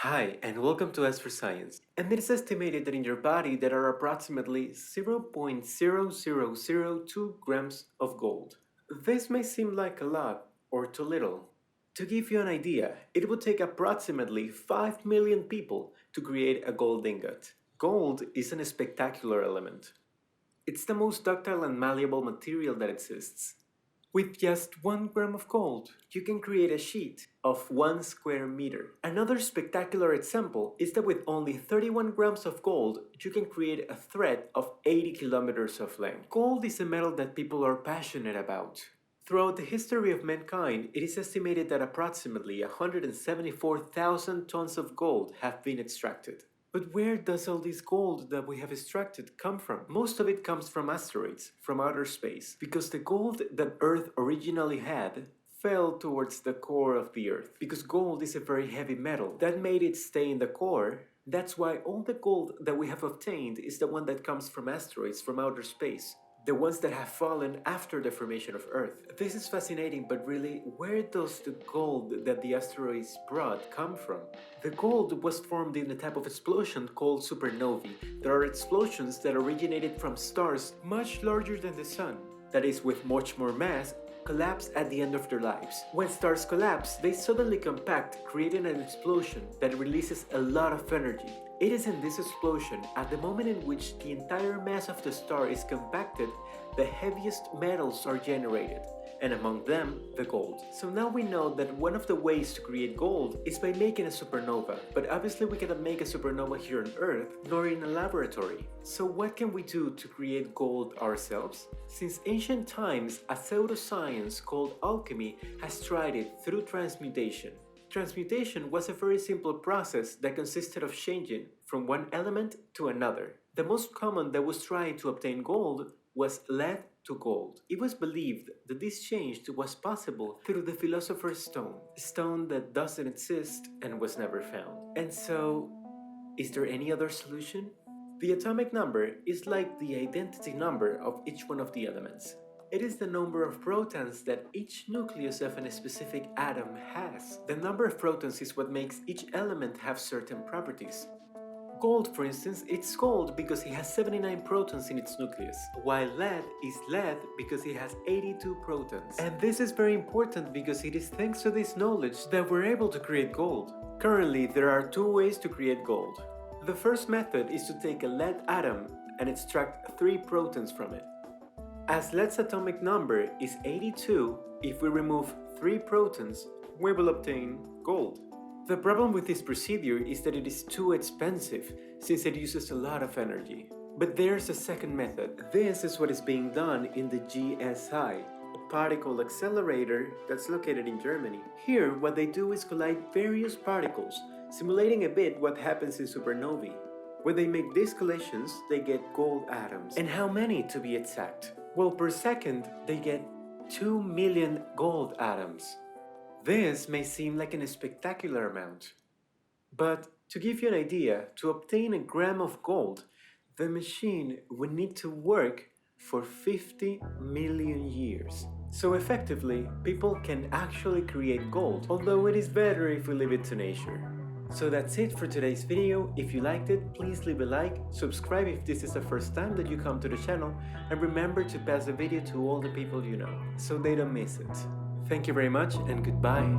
Hi, and welcome to S for Science. And it is estimated that in your body there are approximately 0.0002 grams of gold. This may seem like a lot or too little. To give you an idea, it would take approximately 5 million people to create a gold ingot. Gold is a spectacular element. It's the most ductile and malleable material that exists. With just 1 gram of gold, you can create a sheet of 1 square meter. Another spectacular example is that with only 31 grams of gold, you can create a thread of 80 kilometers of length. Gold is a metal that people are passionate about. Throughout the history of mankind, it is estimated that approximately 174,000 tons of gold have been extracted. But where does all this gold that we have extracted come from? Most of it comes from asteroids, from outer space, because the gold that Earth originally had fell towards the core of the Earth. Because gold is a very heavy metal, that made it stay in the core. That's why all the gold that we have obtained is the one that comes from asteroids, from outer space. The ones that have fallen after the formation of Earth. This is fascinating, but really, where does the gold that the asteroids brought come from? The gold was formed in a type of explosion called supernovae. There are explosions that originated from stars much larger than the Sun, that is, with much more mass, collapse at the end of their lives. When stars collapse, they suddenly compact, creating an explosion that releases a lot of energy. It is in this explosion, at the moment in which the entire mass of the star is compacted, the heaviest metals are generated, and among them, the gold. So now we know that one of the ways to create gold is by making a supernova, but obviously we cannot make a supernova here on Earth, nor in a laboratory. So what can we do to create gold ourselves? Since ancient times, a pseudoscience called alchemy has tried it through transmutation. Transmutation was a very simple process that consisted of changing from one element to another. The most common that was trying to obtain gold was lead to gold. It was believed that this change was possible through the philosopher's stone, a stone that doesn't exist and was never found. And so, is there any other solution? The atomic number is like the identity number of each one of the elements. It is the number of protons that each nucleus of a specific atom has. The number of protons is what makes each element have certain properties. Gold, for instance, it's gold because it has 79 protons in its nucleus, while lead is lead because it has 82 protons. And this is very important because it is thanks to this knowledge that we're able to create gold. Currently, there are 2 ways to create gold. The first method is to take a lead atom and extract 3 protons from it. As lead's atomic number is 82, if we remove 3 protons, we will obtain gold. The problem with this procedure is that it is too expensive, since it uses a lot of energy. But there's a second method. This is what is being done in the GSI, a particle accelerator that's located in Germany. Here, what they do is collide various particles, simulating a bit what happens in supernovae. When they make these collisions, they get gold atoms. And how many, to be exact? Well, per second, they get 2 million gold atoms. This may seem like a spectacular amount. But to give you an idea, to obtain a gram of gold, the machine would need to work for 50 million years. So effectively, people can actually create gold, although it is better if we leave it to nature. So that's it for today's video. If you liked it, please leave a like, subscribe if this is the first time that you come to the channel, and remember to pass the video to all the people you know, so they don't miss it. Thank you very much and goodbye.